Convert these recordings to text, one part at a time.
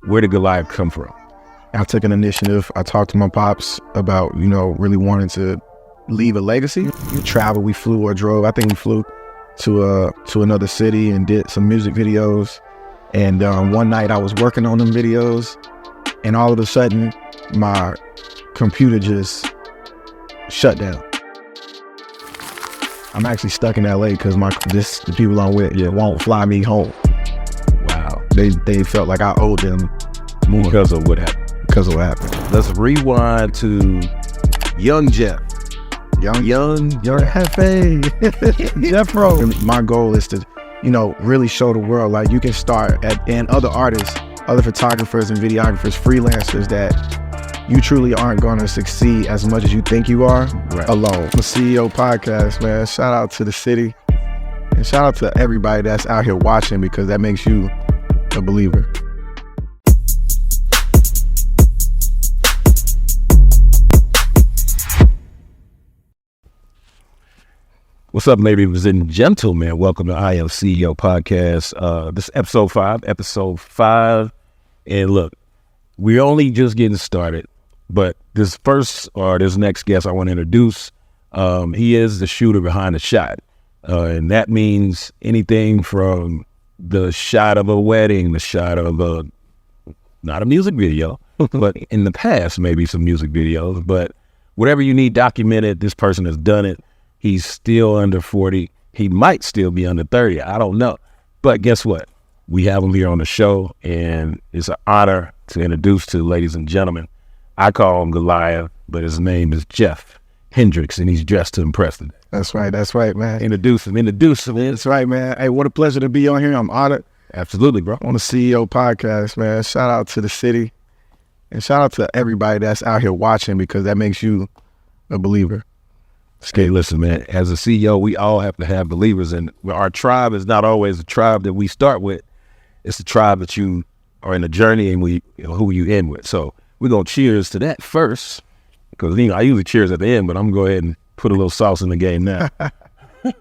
where did Goliath come from? I took an initiative. I talked to my pops about, really wanting to leave a legacy. We traveled, we flew or drove. I think we flew to another city and did some music videos. And one night I was working on them videos, and all of a sudden my computer just shut down. I'm actually stuck in LA because the people I'm with won't fly me home. Wow. They felt like I owed them more Because of what happened. Let's rewind to young Jeff. Young Hefe. Jeffro. My goal is to, really show the world, like, you can start and other artists, other photographers and videographers, freelancers, that you truly aren't going to succeed as much as you think you are alone. The CEO podcast, man, shout out to the city and shout out to everybody that's out here watching, because that makes you a believer. What's up, ladies and gentlemen? Welcome to I Am CEO podcast. This is episode 5. And look, we're only just getting started, but this next guest I want to introduce, he is the shooter behind the shot. And that means anything from the shot of a wedding, the shot of not a music video, but in the past, maybe some music videos, but whatever you need documented, this person has done it. He's still under 40. He might still be under 30. I don't know. But guess what? We have him here on the show, and it's an honor to introduce to ladies and gentlemen. I call him Goliath, but his name is Jeff Hendricks, and he's dressed to impress today. That's right, man. Introduce him. That's right, man. Hey, what a pleasure to be on here. I'm honored. Absolutely, bro. On the CEO podcast, man. Shout out to the city, and shout out to everybody that's out here watching, because that makes you a believer. Okay, listen, man, as a CEO, we all have to have believers, and our tribe is not always the tribe that we start with. It's the tribe that you are in a journey and who you end with. So we're going to cheers to that first, because I usually cheers at the end, but I'm going to go ahead and put a little sauce in the game now. All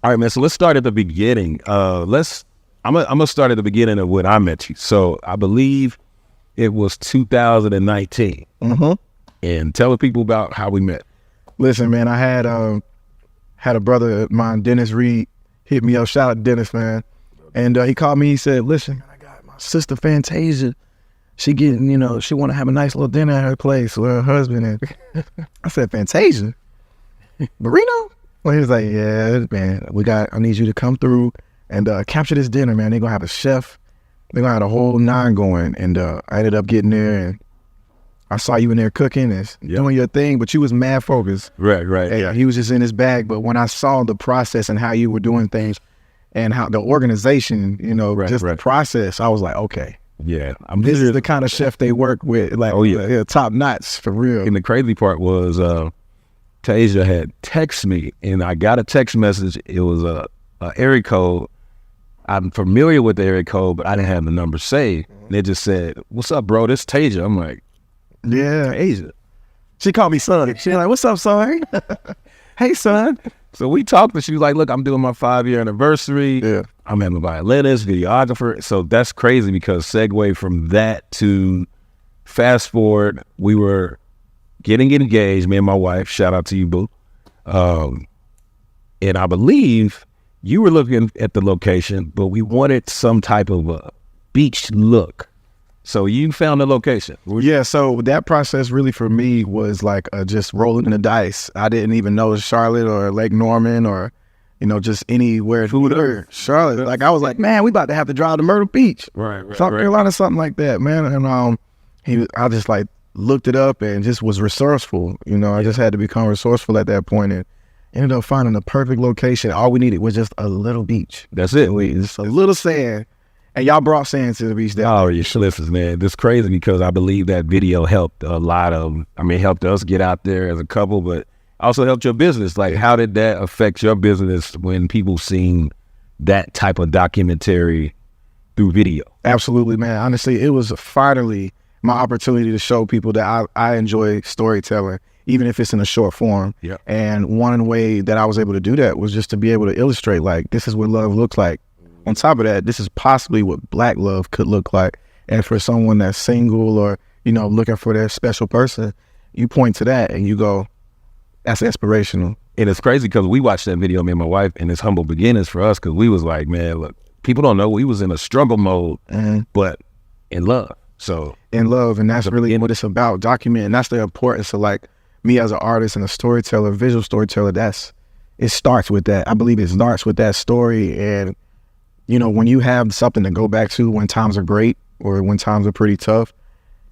right, man, so let's start at the beginning. I'm going to start at the beginning of when I met you. So I believe it was 2019. Mm-hmm. And tell the people about how we met. Listen, man, I had a brother of mine, Dennis Reed, hit me up. Shout out to Dennis, man. And he called me. He said, "Listen, I got my sister Fantasia. She getting, she want to have a nice little dinner at her place with her husband." And I said, "Fantasia, Marino?" Well, he was like, "Yeah, man, I need you to come through and capture this dinner, man. They're gonna have a chef. They're gonna have the whole nine going." And I ended up getting there, and I saw you in there cooking and doing your thing, but you was mad focused. Right. Yeah, he was just in his bag. But when I saw the process and how you were doing things and how the organization, the process, I was like, okay. Yeah. This is the kind of chef they work with, like, top notch, for real. And the crazy part was Tasia had texted me, and I got a text message. It was a area code. I'm familiar with the area code, but I didn't have the number saved. And it just said, "What's up, bro? This is Tasia." I'm like, yeah, Asia. She called me son. She's like, "What's up, son?" "Hey, son." So we talked, and she was like, "Look, I'm doing my 5-year anniversary. Yeah. I'm having a violinist, videographer." So that's crazy, because segue from that to fast forward, we were getting engaged, me and my wife. Shout out to you, boo. And I believe you were looking at the location, but we wanted some type of a beach look. So you found the location. Yeah, so that process really for me was like just rolling in the dice. I didn't even know Charlotte or Lake Norman or, just anywhere. Charlotte. Like, I was like, man, we about to have to drive to Myrtle Beach. Right. South Carolina, something like that, man. And I just like looked it up and just was resourceful. I just had to become resourceful at that point and ended up finding the perfect location. All we needed was just a little beach. That's it. Just a little sand. And y'all brought sand to the beach there. Oh, yeah, listen, man. This is crazy, because I believe that video helped helped us get out there as a couple, but also helped your business. Like, how did that affect your business when people seen that type of documentary through video? Absolutely, man. Honestly, it was finally my opportunity to show people that I enjoy storytelling, even if it's in a short form. Yeah. And one way that I was able to do that was just to be able to illustrate, like, this is what love looks like On top of that, this is possibly what black love could look like. And for someone that's single or, you know, looking for their special person, you point to that and you go, that's inspirational. And it's crazy because we watched that video, me and my wife, and it's humble beginnings for us because we was like, man, look, people don't know we was in a struggle mode, but in love. So in love, and that's really what it's about, documenting. That's the importance of like me as an artist and a storyteller, visual storyteller. It starts with that. I believe it starts with that story. And, you know, when you have something to go back to when times are great or when times are pretty tough,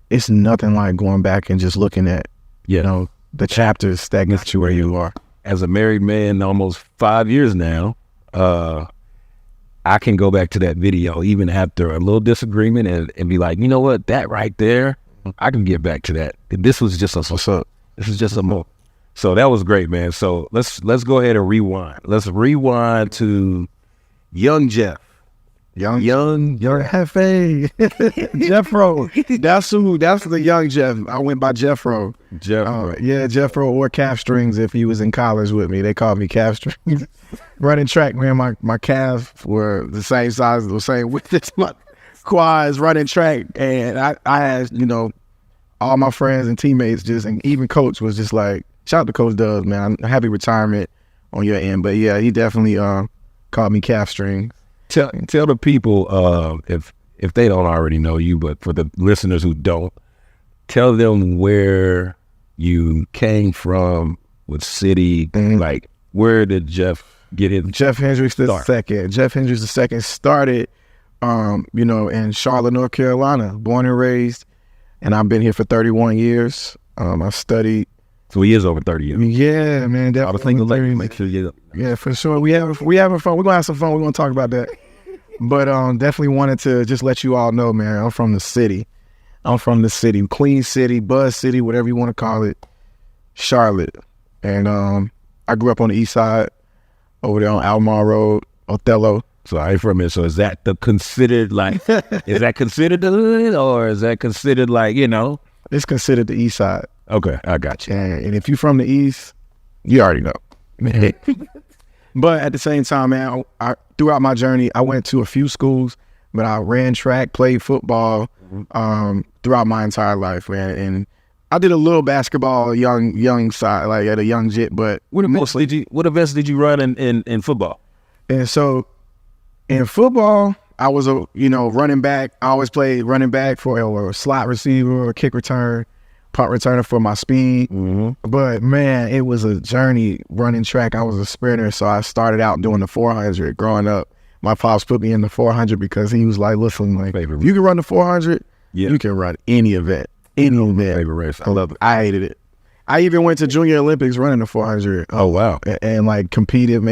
it's nothing like going back and just looking at, you know, the chapters that get you where you are. As a married man, almost 5 years now, I can go back to that video even after a little disagreement and be like, you know what, that right there, I can get back to that. This was just this is just a moment. So that was great, man. So let's go ahead and rewind. Let's rewind to young Jeff. Young Hefe. Jeffro. That's the young Jeff. I went by Jeffro. Jeffro or Calf Strings if he was in college with me. They called me Calf Strings. Running track, man, my calves were the same size, the same width as my quads running track. And I had, you know, all my friends and teammates and even coach was just like, shout out to Coach Dubs, man. I'm happy retirement on your end. But yeah, he definitely called me Calf Strings. Tell the people if they don't already know you, but for the listeners who don't, tell them where you came from, what city, like where did Jeff get in? Jeff Hendricks the second. Jeff Hendricks the second started, you know, in Charlotte, North Carolina, born and raised, and I've been here for 31 years. I studied. So he is over 30 years. Yeah, man. I was thinking, like, make sure you. Yeah, for sure. We having fun. We're gonna have some fun. We're gonna talk about that. But definitely wanted to just let you all know, man. I'm from the city. Queen City, Buzz City, whatever you want to call it, Charlotte. And I grew up on the east side, over there on Almar Road, Othello. So I ain't from it. So is that considered like? Is that considered the hood, or is that considered like, you know? It's considered the east side. Okay, I got you. And if you're from the east, you already know. But at the same time, man, throughout my journey, I went to a few schools, but I ran track, played football throughout my entire life, man. And I did a little basketball, young side, like at a young jit. But what events did you run in football? And so in football, I was running back. I always played running back for a slot receiver, or kick return, punt returner for my speed. But man, it was a journey running track. I was a sprinter, so I started out doing the 400 growing up. My pops put me in the 400 because he was like, listen, like, if you can run the 400, you can run any event. Favorite race. I love it. I hated it. I even went to Junior Olympics running the 400. Oh, wow. And like competed,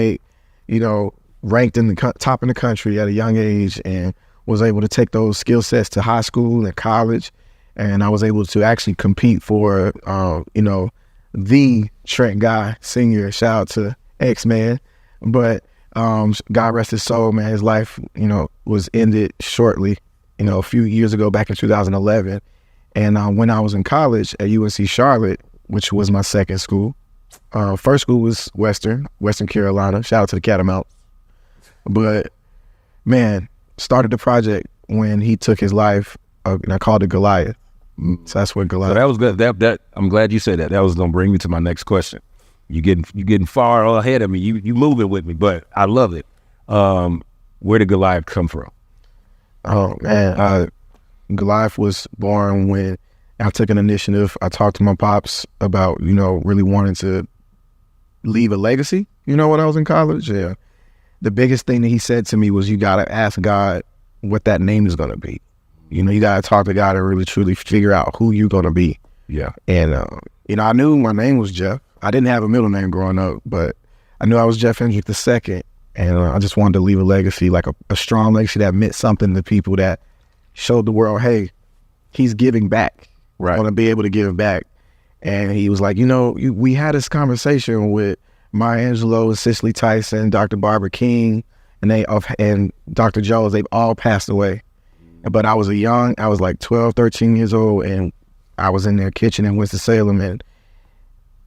ranked in the top in the country at a young age, and was able to take those skill sets to high school and college. And I was able to actually compete for, the Trent Guy Sr. Shout out to X-Man. But God rest his soul, man. His life, was ended shortly, a few years ago, back in 2011. And when I was in college at UNC Charlotte, which was my second school, first school was Western Carolina. Shout out to the Catamounts. But, man, started the project when he took his life, and I called it Goliath. So that's what Goliath. So that was good. That I'm glad you said that. That was gonna bring me to my next question. You getting far ahead of me. You moving with me, but I love it. Where did Goliath come from? Oh man, Goliath was born when I took an initiative. I talked to my pops about really wanting to leave a legacy. When I was in college, yeah. The biggest thing that he said to me was, you gotta ask God what that name is gonna be. You gotta talk to God and really truly figure out who you're gonna be. Yeah. And I knew my name was Jeff. I didn't have a middle name growing up, but I knew I was Jeff Hendricks II, and I just wanted to leave a legacy, like a strong legacy that meant something to people, that showed the world, hey, he's giving back. Right. I want to be able to give back. And he was like, we had this conversation with Maya Angelou, Cicely Tyson, Dr. Barbara King, and Dr. Jones. They've all passed away. But I was like 12, 13 years old, and I was in their kitchen in Winston-Salem, and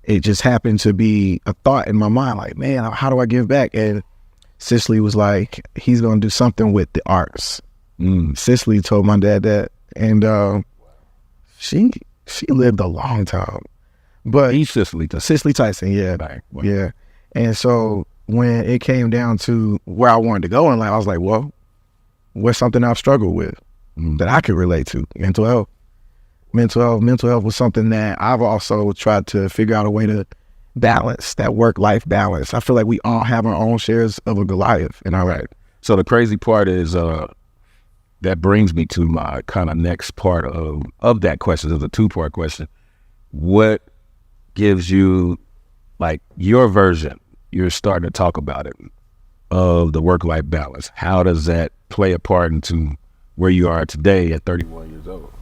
it just happened to be a thought in my mind, like, man, how do I give back? And Cicely was like, he's gonna do something with the arts. Mm. Cicely told my dad that, and she lived a long time. But He's Cicely Tyson. Cicely Tyson, yeah, Right. Wow. yeah. And so when it came down to where I wanted to go in life, I was like, well, what's something I've struggled with that I could relate to? Mental health. Mental health was something that I've also tried to figure out a way to balance, that work-life balance. I feel like we all have our own shares of a Goliath in our life. So the crazy part is that brings me to my kind of next part of that question. It's a two-part question. What gives you, like, your version, you're starting to talk about it, of the work-life balance? How does that play a part into where you are today at 31 years old?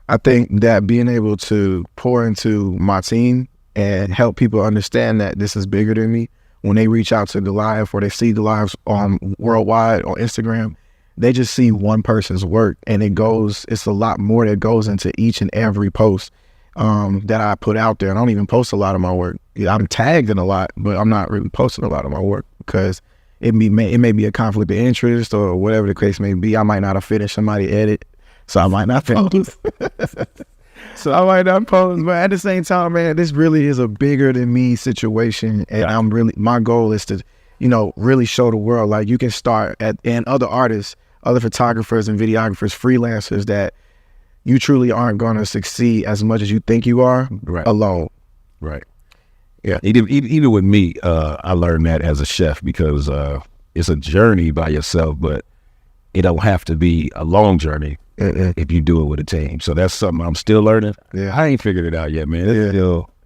I think that being able to pour into my team and help people understand that this is bigger than me, when they reach out to Goliath or they see Goliath on worldwide on Instagram, they just see one person's work, and it's a lot more that goes into each and every post that I put out there. I don't even post a lot of my work. I'm tagged in a lot, but I'm not really posting a lot of my work because it may be a conflict of interest or whatever the case may be. I might not have finished somebody edit, so I might not post. But at the same time, man, this really is a bigger than me situation, and my goal is to, really show the world, like, you can start and other artists, other photographers and videographers, freelancers, that you truly aren't going to succeed as much as you think you are alone. Right. Yeah. Even with me, I learned that as a chef, because it's a journey by yourself, but it don't have to be a long journey if you do it with a team. So that's something I'm still learning. Yeah. I ain't figured it out yet, man.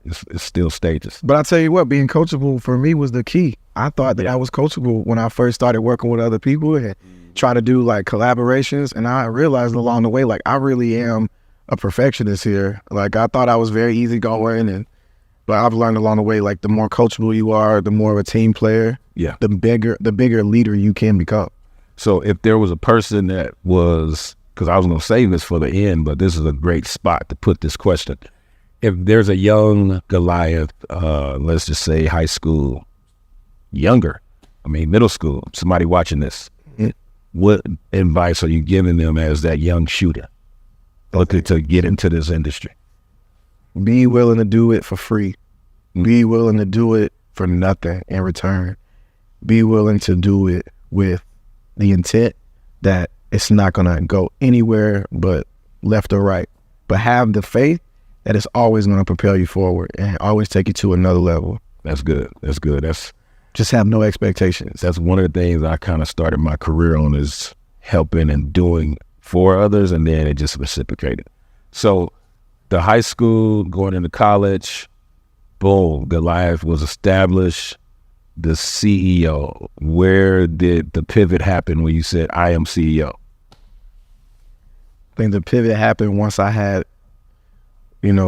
It's still stages. But I tell you what, being coachable for me was the key. I thought that I was coachable when I first started working with other people and try to do like collaborations. And I realized along the way, like, I really am a perfectionist here. Like, I thought I was very easygoing, but I've learned along the way, like, the more coachable you are, the more of a team player, the bigger leader you can become. So if there was a person that was, because I was going to save this for the end, but this is a great spot to put this question. If there's a young Goliath, let's just say high school, middle school, somebody watching this, what advice are you giving them as that young shooter looking to get into this industry? Be willing to do it for free. Be willing to do it for nothing in return. Be willing to do it with the intent that it's not going to go anywhere but left or right. But have the faith that it's always going to propel you forward and always take you to another level. That's good. Just have no expectations. That's one of the things I kind of started my career on, is helping and doing for others, and then it just reciprocated. So the high school, going into college, boom, Goliath was established. The CEO, where did the pivot happen when you said, I am CEO? I think the pivot happened once I had,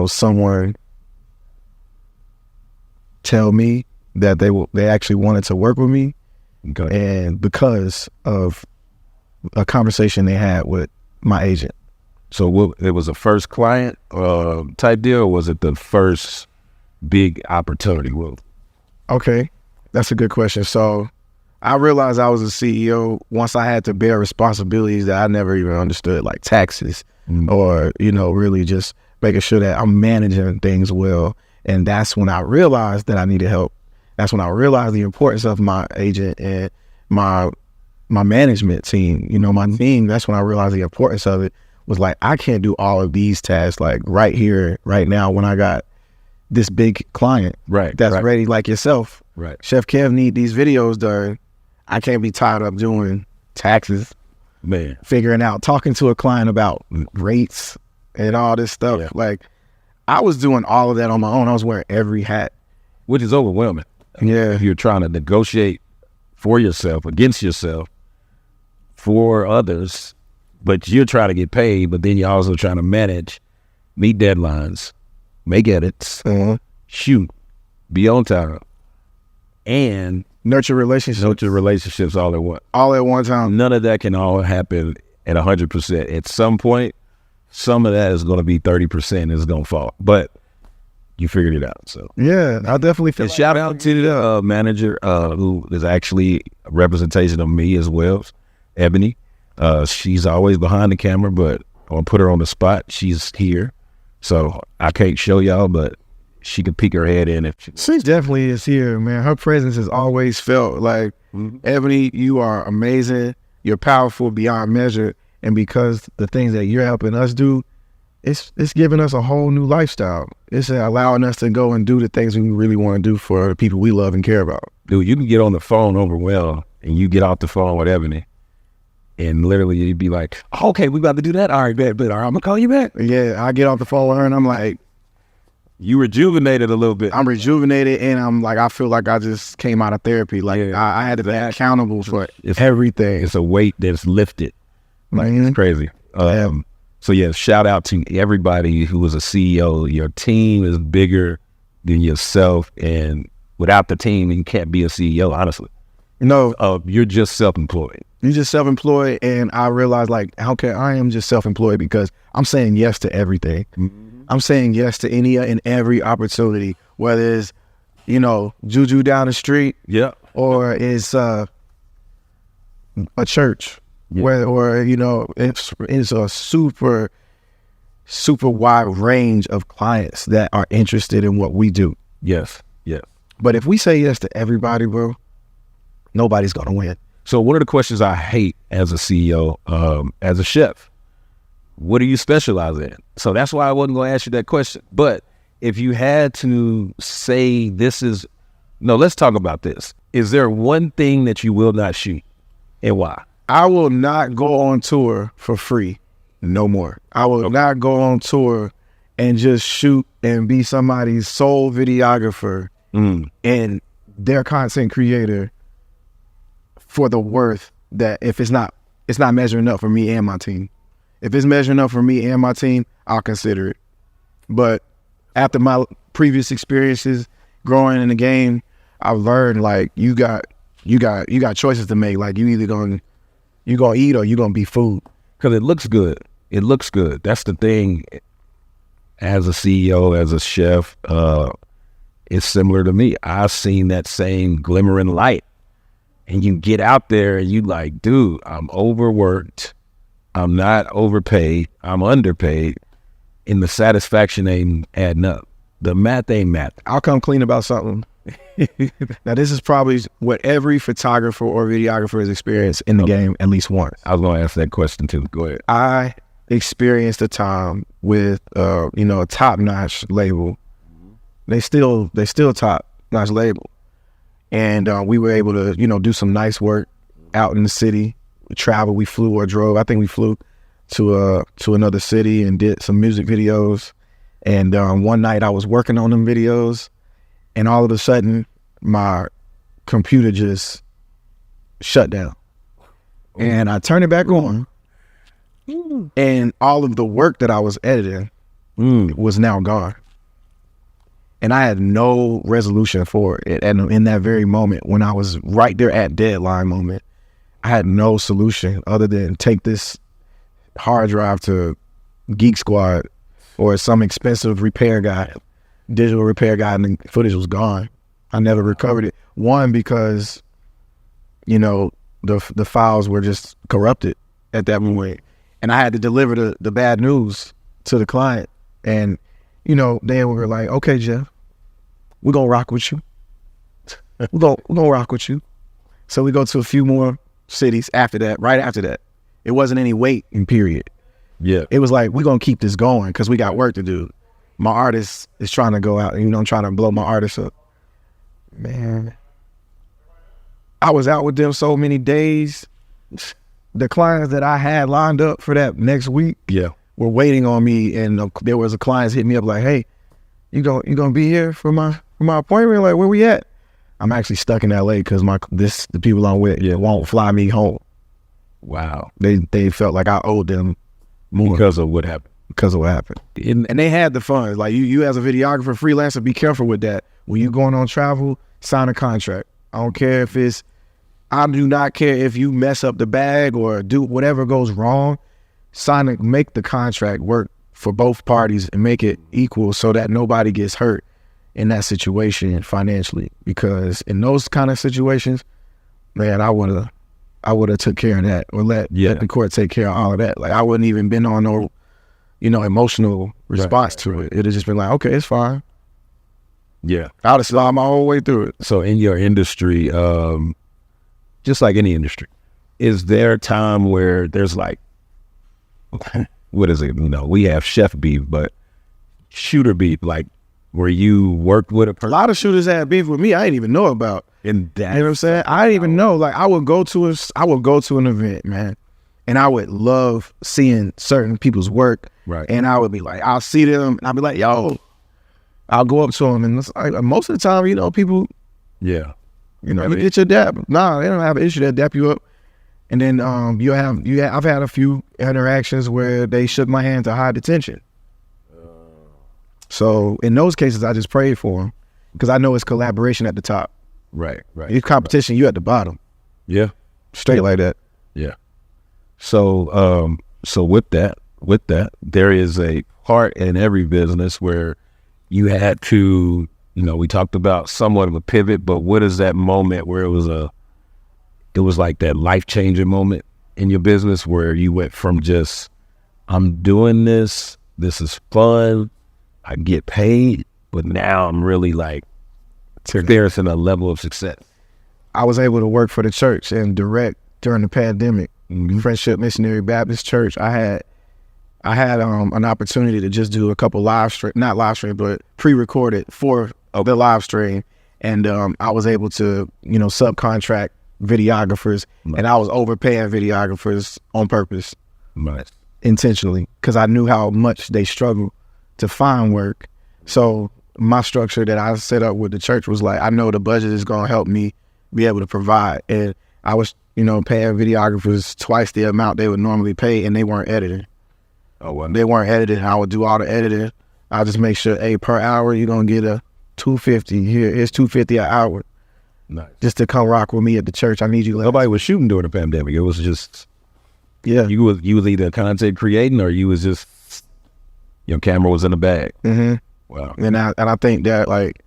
someone tell me that they actually wanted to work with me. Okay. And because of a conversation they had with my agent. So it was a first client type deal, or was it the first big opportunity? Okay. That's a good question. So I realized I was a CEO once I had to bear responsibilities that I never even understood, like taxes or, really just making sure that I'm managing things well. And that's when I realized that I needed help. That's when I realized the importance of my agent and my management team, my team. That's when I realized the importance of it was, like, I can't do all of these tasks, like, right here, right now, when I got this big client that's ready, like yourself. Right. Chef Kev need these videos done. I can't be tied up doing taxes, man, figuring out, talking to a client about rates and all this stuff. Yeah. Like, I was doing all of that on my own. I was wearing every hat. Which is overwhelming. Yeah. If you're trying to negotiate for yourself, against yourself, for others, but you're trying to get paid, but then you're also trying to meet deadlines, make edits, shoot, be on time, and nurture relationships all at once. All at one time. None of that can all happen at 100%. At some point, some of that is going to be 30% is going to fall. But you figured it out. So Yeah, I definitely feel and shout out to the manager who is actually a representation of me as well, Ebony. She's always behind the camera, but I'm gonna put her on the spot. She's here, so I can't show y'all, but she can peek her head in if she definitely is here, man. Her presence has always felt like, Ebony, you are amazing. You're powerful beyond measure. And because the things that you're helping us do, it's giving us a whole new lifestyle. It's allowing us to go and do the things we really want to do for the people we love and care about. Dude, you can get on the phone overwhelmed and you get off the phone with Ebony and literally you'd be like, okay, we about to do that. All right, bet, all right, I'm gonna call you back. Yeah, I get off the phone with her and I'm like, you rejuvenated a little bit. I'm rejuvenated and I'm like, I feel like I just came out of therapy. Like I had to be accountable for everything. It's a weight that's lifted. Like it's crazy. So yeah, shout out to everybody who is a CEO. Your team is bigger than yourself, and without the team, you can't be a CEO. Honestly, no, you're just self-employed. You're just self-employed, and I realized like, okay, I am just self-employed because I'm saying yes to everything. I'm saying yes to any and every opportunity, whether it's Juju down the street, or it's a church. Or it's a super wide range of clients that are interested in what we do. Yes. But if we say yes to everybody, bro, nobody's gonna win. So one of the questions I hate as a CEO, as a chef, what do you specialize in? So that's why I wasn't gonna ask you that question. But if you had to say let's talk about this. Is there one thing that you will not shoot and why? I will not go on tour for free no more. I will not go on tour and just shoot and be somebody's sole videographer and their content creator for the worth that if it's not measuring up for me and my team. If it's measuring up for me and my team, I'll consider it. But after my previous experiences growing in the game, I've learned like you got choices to make. Like you either gonna eat or you gonna be food. Because it looks good. It looks good. That's the thing. As a CEO, as a chef, it's similar to me. I've seen that same glimmering light. And you get out there and you like, dude, I'm overworked. I'm not overpaid. I'm underpaid. And the satisfaction ain't adding up. The math ain't math. I'll come clean about something. Now, this is probably what every photographer or videographer has experienced in the game at least once. I was going to ask that question too. Go ahead. I experienced a time with, a top-notch label. They still top-notch label. And we were able to, do some nice work out in the city. We traveled, we flew or drove. I think we flew to another city and did some music videos. And one night I was working on them videos. And all of a sudden, my computer just shut down. And I turned it back on. And all of the work that I was editing was now gone. And I had no resolution for it. And in that very moment, when I was right there at deadline moment, I had no solution other than take this hard drive to Geek Squad or some expensive repair guy. Digital repair guy, and the footage was gone. I never recovered it. One, because the files were just corrupted at that point, and I had to deliver the bad news to the client. And they were like, "Okay, Jeff, we're gonna rock with you. We're gonna rock with you." So we go to a few more cities after that. Right after that, it wasn't any waiting period. Yeah, it was like, we're gonna keep this going because we got work to do. My artist is trying to go out, I'm trying to blow my artist up. Man, I was out with them so many days. The clients that I had lined up for that next week were waiting on me, and there was a client hit me up like, "Hey, you gonna be here for my appointment? Like, where we at?" I'm actually stuck in LA because the people I'm with won't fly me home. Wow. They felt like I owed them more because of what happened. And they had the funds. Like you as a videographer, freelancer, be careful with that. When you're going on travel, sign a contract. I do not care if you mess up the bag or do whatever goes wrong. Make the contract work for both parties and make it equal so that nobody gets hurt. in that situation financially, because in those kind of situations, man, I would have took care of that, or let the court take care of all of that. Like, I wouldn't even been on no, emotional response to it. It'd have just been like, okay, it's fine. Yeah. I would have slid my whole way through it. So in your industry, just like any industry, is there a time where there's like, what is it? We have chef beef, but shooter beef, like where you worked with a person? A lot of shooters had beef with me I didn't even know about. And that, you know what I'm saying? I didn't even know. Like, I would go to an event, man, and I would love seeing certain people's work. Right. And I would be like, I'll see them, and I'll be like, yo, I'll go up to them, and it's like, most of the time, people, yeah, you get your dap. Nah, they don't have an issue. They'll dap you up. And then I've had a few interactions where they shook my hand to hide the tension. So in those cases, I just prayed for them, because I know it's collaboration at the top. Right. It's competition, you at the bottom. Yeah. Straight like that. Yeah. So with that, there is a part in every business where you had to, we talked about somewhat of a pivot, but what is that moment where it was like that life-changing moment in your business where you went from just, I'm doing this is fun, I get paid, but now I'm really like experiencing a level of success? I was able to work for the church and direct during the pandemic. Friendship Missionary Baptist Church. I had an opportunity to just do a couple not live stream, but pre-recorded for the live stream. And I was able to, subcontract videographers, and I was overpaying videographers on purpose. Nice. Intentionally, because I knew how much they struggle to find work. So my structure that I set up with the church was like, I know the budget is going to help me be able to provide. And I was, paying videographers twice the amount they would normally pay, and they weren't editing. Oh, wow. They weren't editing. I would do all the editing. I'll just make sure, hey, per hour, you're going to get a $250. Here's $250 an hour. Nice. Just to come rock with me at the church. I need you. Nobody was shooting during the pandemic. It was just, you was either content creating, or you was just, your camera was in the bag. Mm-hmm. Wow. And I think that, like,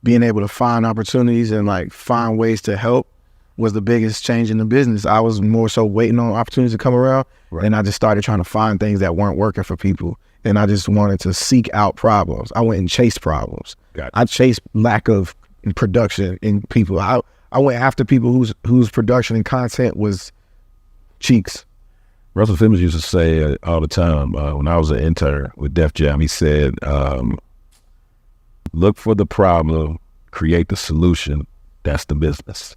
being able to find opportunities and like find ways to help was the biggest change in the business. I was more so waiting on opportunities to come around, and I just started trying to find things that weren't working for people. And I just wanted to seek out problems. I went and chased problems. I chased lack of production in people. I went after people whose production and content was cheeks. Russell Simmons used to say all the time, when I was an intern with Def Jam, he said, look for the problem, create the solution. That's the business.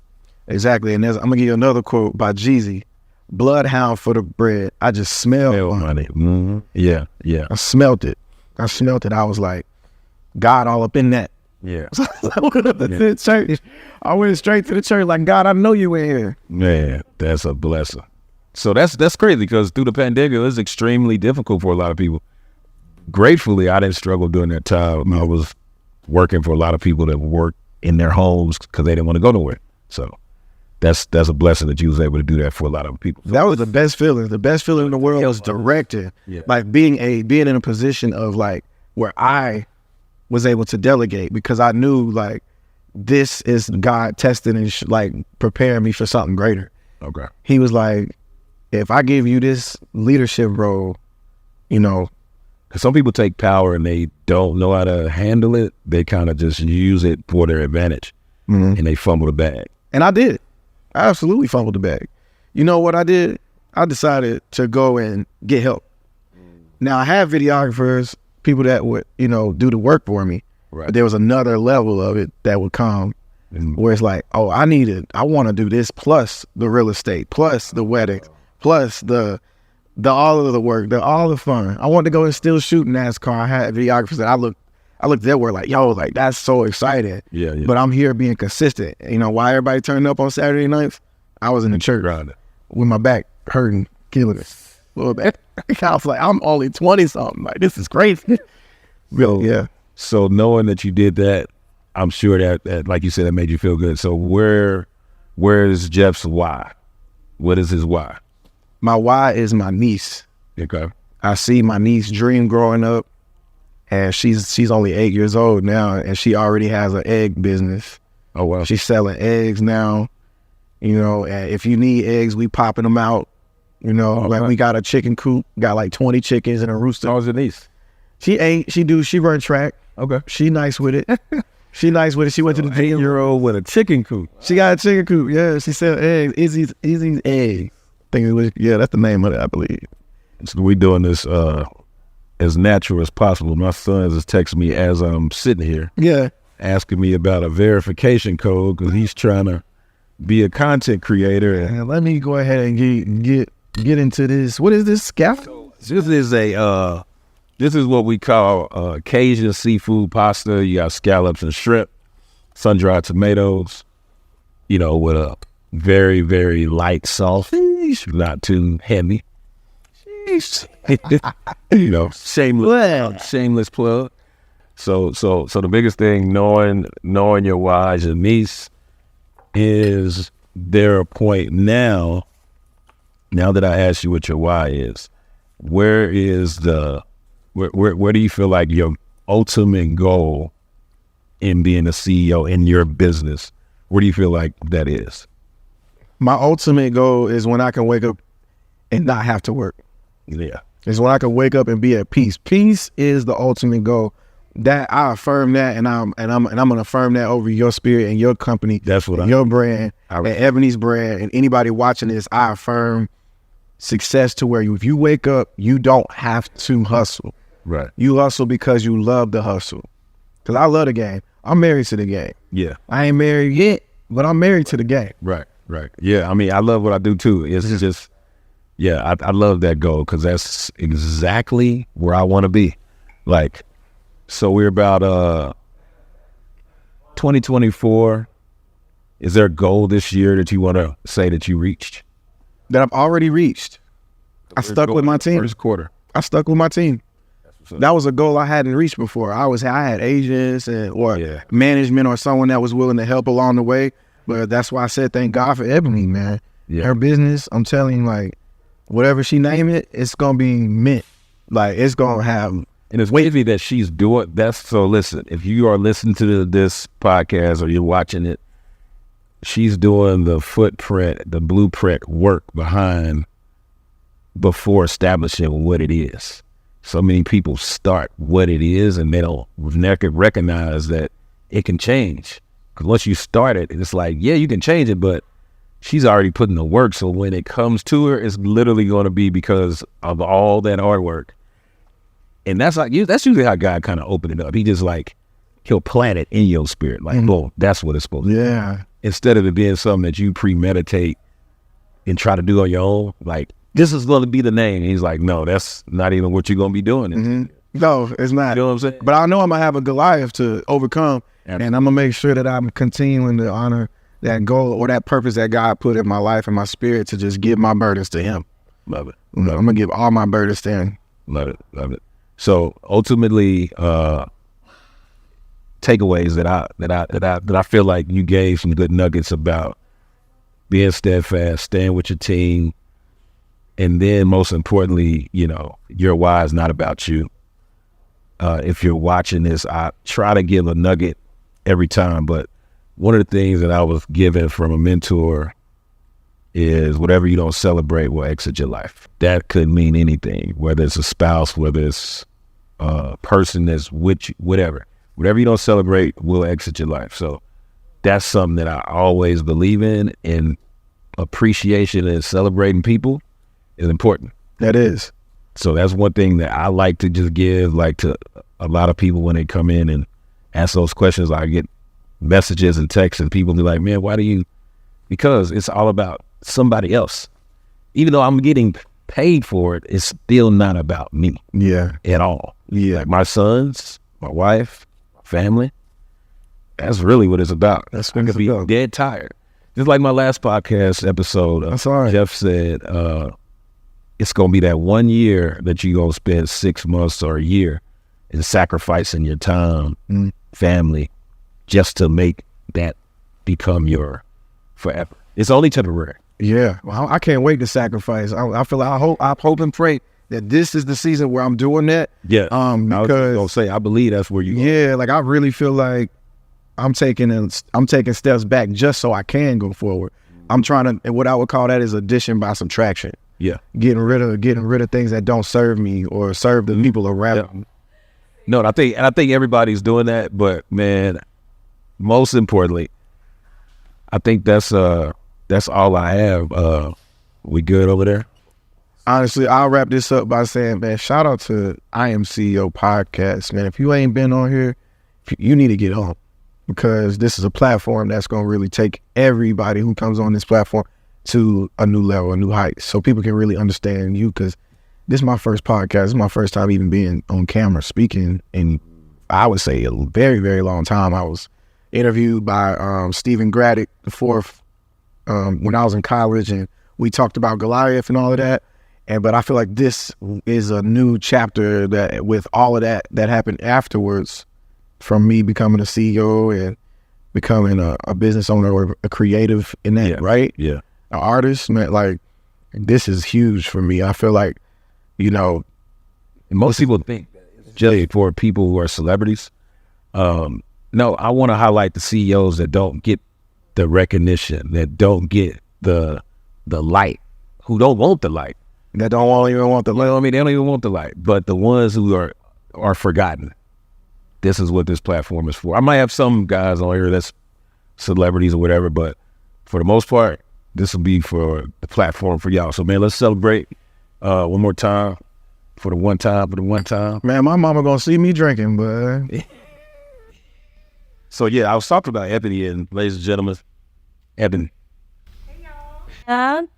Exactly. And I'm going to give you another quote by Jeezy. Bloodhound for the bread. I just smelled money. Mm-hmm. Yeah. I smelt it. I was like, God all up in that. Yeah. So I went up to the church. I went straight to the church like, God, I know you in here. Man, that's a blessing. So that's crazy, because through the pandemic, it was extremely difficult for a lot of people. Gratefully, I didn't struggle during that time. I was working for a lot of people that worked in their homes because they didn't want to go nowhere. So that's a blessing that you was able to do that for a lot of people. That was the best feeling. The best feeling in the world was directing. Yeah. Like being in a position of like where I was able to delegate, because I knew like this is God testing and like preparing me for something greater. Okay. He was like, if I give you this leadership role, because some people take power and they don't know how to handle it. They kind of just use it for their advantage, and they fumble the bag. And I did. I absolutely fumbled the bag. You know what I did? I decided to go and get help. Now I have videographers, people that would, do the work for me. Right. But there was another level of it that would come where it's like, oh, I want to do this plus the real estate, plus the weddings, plus the all of the work, all the fun. I wanted to go and still shoot NASCAR. I had videographers that I looked at their work like, yo, like that's so exciting. Yeah. But I'm here being consistent. Why everybody turned up on Saturday nights? I was in the church with my back hurting, killing it a little bit. I was like, I'm only 20 something. Like, this is crazy. Yeah. So knowing that you did that, I'm sure that like you said, that made you feel good. So where is Jeff's why? What is his why? My why is my niece. Okay. I see my niece dream growing up. and she's only 8 years old now, and she already has an egg business. Oh wow. She's selling eggs now. You know, and if you need eggs, we popping them out. You know, like we got a chicken coop, got like 20 chickens and a rooster. How's your niece? She run track. Okay. She nice with it. She nice with it. She went to the gym. 8-year-old with a chicken coop. She got a chicken coop. Yeah, she sell eggs. Izzy's eggs. I think it was, yeah, that's the name of it, I believe. So we doing this as natural as possible. My son is texting me as I'm sitting here. Yeah. Asking me about a verification code because he's trying to be a content creator. And let me go ahead and get into this. What is this, scaffold? This is what we call Cajun seafood pasta. You got scallops and shrimp, sun-dried tomatoes, you know, with a very, very light sauce, not too heavy. You know, shameless plug. So the biggest thing, knowing your whys, your niece, is there a point now that I asked you what your why is, where do you feel like your ultimate goal in being a CEO in your business, where do you feel like that is? My ultimate goal is when I can wake up and not have to work. Yeah. It's when I can wake up and be at peace. Peace is the ultimate goal. That I affirm that, and I'm gonna affirm that over your spirit and your company. That's what your brand and Ebony's brand and anybody watching this. I affirm success to where if you wake up, you don't have to hustle. Right. You hustle because you love the hustle. Because I love the game. I'm married to the game. Yeah. I ain't married yet, but I'm married to the game. Right. Yeah. I mean, I love what I do too. It's just, yeah, I love that goal because that's exactly where I want to be. Like, so we're about 2024. Is there a goal this year that you want to say that you reached? That I've already reached. I stuck with my team. First quarter. I stuck with my team. That was a goal I hadn't reached before. I had agents or management or someone that was willing to help along the way. But that's why I said thank God for Ebony, man. Yeah. Her business, I'm telling you, like, whatever she name it, it's gonna be mint. Like, it's gonna have. And it's wavy that she's doing that. So listen, if you are listening to this podcast or you're watching it, she's doing the footprint, the blueprint work behind before establishing what it is. So many people start what it is and they don't recognize that it can change. Because once you start it, it's like, yeah, you can change it, but she's already putting the work. So when it comes to her, it's literally going to be because of all that hard work. And that's usually how God kind of opened it up. He just he'll plant it in your spirit. Like, boom, that's what it's supposed to be. Yeah. Instead of it being something that you premeditate and try to do on your own, like, this is going to be the name. And he's like, no, that's not even what you're going to be doing. Mm-hmm. No, it's not. You know what I'm saying? But I know I'm going to have a Goliath to overcome. Absolutely. And I'm going to make sure that I'm continuing to honor that goal or that purpose that God put in my life and my spirit to just give my burdens to him. Love it. I'm going to give all my burdens to him. Love it. So ultimately, takeaways that I feel like you gave some good nuggets about being steadfast, staying with your team, and then most importantly, you know, your why is not about you. If you're watching this, I try to give a nugget every time, but one of the things that I was given from a mentor is whatever you don't celebrate will exit your life. That could mean anything, whether it's a spouse, whether it's a person that's with you, whatever you don't celebrate will exit your life. So that's something that I always believe in, and appreciation and celebrating people is important. That is. So that's one thing that I like to just give, like, to a lot of people when they come in and ask those questions. I get messages and texts and people be like, man, why do you? Because it's all about somebody else. Even though I'm getting paid for it, it's still not about me. Yeah. At all. Yeah. Like my sons, my wife, my family. That's really what it's about. That's I could be dead tired. Just like my last podcast episode. That's all right. Jeff said, it's going to be that 1 year that you're going to spend 6 months or a year in sacrificing your time, family, just to make that become your forever. It's only temporary. Yeah. Well, I can't wait to sacrifice. I feel like I hope and pray that this is the season where I'm doing that. Yeah. I was Because gonna say, I believe that's where you. yeah, like I really feel like I'm taking steps back just so I can go forward. I'm trying to, and what I would call that is addition by subtraction. Yeah. Getting rid of things that don't serve me or serve the people around me. No, and I think everybody's doing that, but man, most importantly, I think that's all I have. We good over there? Honestly, I'll wrap this up by saying, man, shout out to I Am CEO podcast, man. If you ain't been on here, you need to get on, because this is a platform that's going to really take everybody who comes on this platform to a new level, a new height, so people can really understand you, because this is my first podcast. This is my first time even being on camera speaking in, I would say, a very, very long time. I was interviewed by Stephen Graddick the fourth when I was in college, and we talked about Goliath and all of that. But I feel like this is a new chapter that with all of that happened afterwards, from me becoming a CEO and becoming a business owner or a creative in that, right? Yeah. An artist, man, like this is huge for me. I feel like, and most people think it's just for people who are celebrities. No, I want to highlight the CEOs that don't get the recognition, that don't get the light, who don't want the light. that don't even want the light. Well, I mean, they don't even want the light, but the ones who are forgotten. This is what this platform is for. I might have some guys on here that's celebrities or whatever, but for the most part, this will be for the platform for y'all. So, man, let's celebrate one more time for the one time. Man, my mama gonna see me drinking, but So, yeah, I was talking about Ebony, and ladies and gentlemen, Ebony. I'm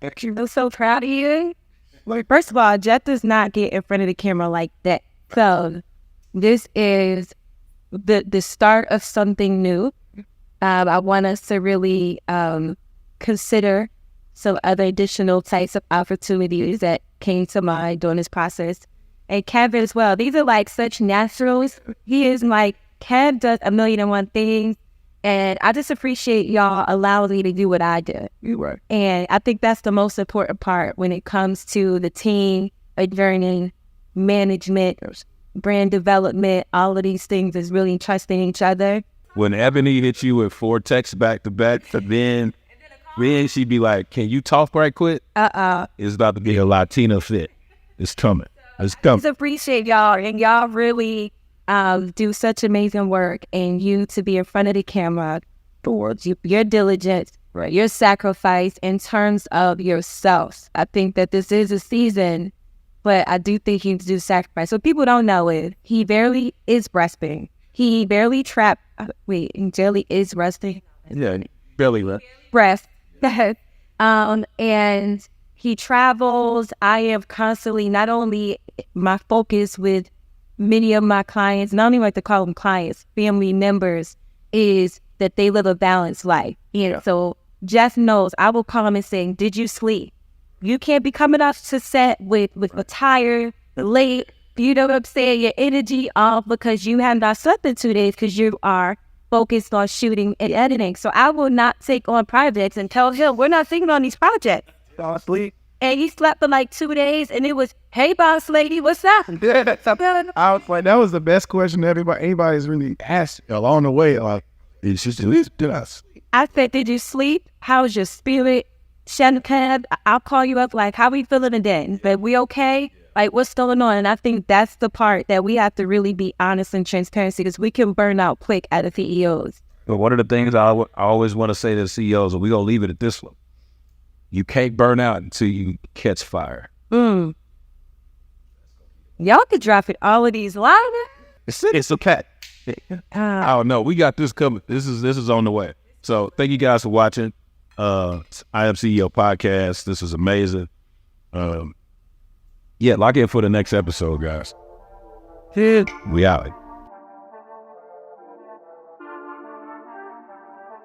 so proud of you. Like, first of all, Jeff does not get in front of the camera like that. So this is the start of something new. I want us to really consider some other additional types of opportunities that came to mind during this process. And Kevin as well. These are like such naturals. He is like, Kev does 1,000,001 things. And I just appreciate y'all allowing me to do what I do. Right. And I think that's the most important part when it comes to the team, adjourning, management, brand development, all of these things is really trusting each other. When Ebony hit you with 4 texts back to back, then she'd be like, "Can you talk right quick? It's about to be a Latina fit. It's coming. It's I coming." just appreciate y'all, and y'all really do such amazing work, and you to be in front of the camera towards your diligence, right, your sacrifice in terms of yourself. I think that this is a season, but I do think you do sacrifice. So people don't know it. He barely is breastfeeding. He barely he barely is resting. Yeah, barely left. Breast. And he travels. I am constantly, not only my focus with many of my clients, and I don't even like to call them clients, family members, is that they live a balanced life. So Jeff knows I will call him and say, "Did you sleep? You can't be coming up to set with a tired, late, you know what I'm saying, your energy off because you have not slept in 2 days because you are focused on shooting and editing." So I will not take on projects and tell him, "We're not taking on these projects." I'll sleep. And he slept for like 2 days, and it was, "Hey, boss lady, what's up?" I was like, that was the best question anybody's really asked along the way. Like, did I sleep? I said, "Did you sleep? How's your spirit? Shannon, I'll call you up like, how we feeling today? But we okay? Like, what's going on?" And I think that's the part that we have to really be honest and transparent, because we can burn out quick at the CEOs. But one of the things I always want to say to the CEOs, and we're going to leave it at this one: you can't burn out until you catch fire. Y'all could drop it all of these lines. It's okay. I don't know. We got this coming. This is on the way. So thank you guys for watching. I Am CEO podcast. This is amazing. Yeah, lock in for the next episode, guys. We out.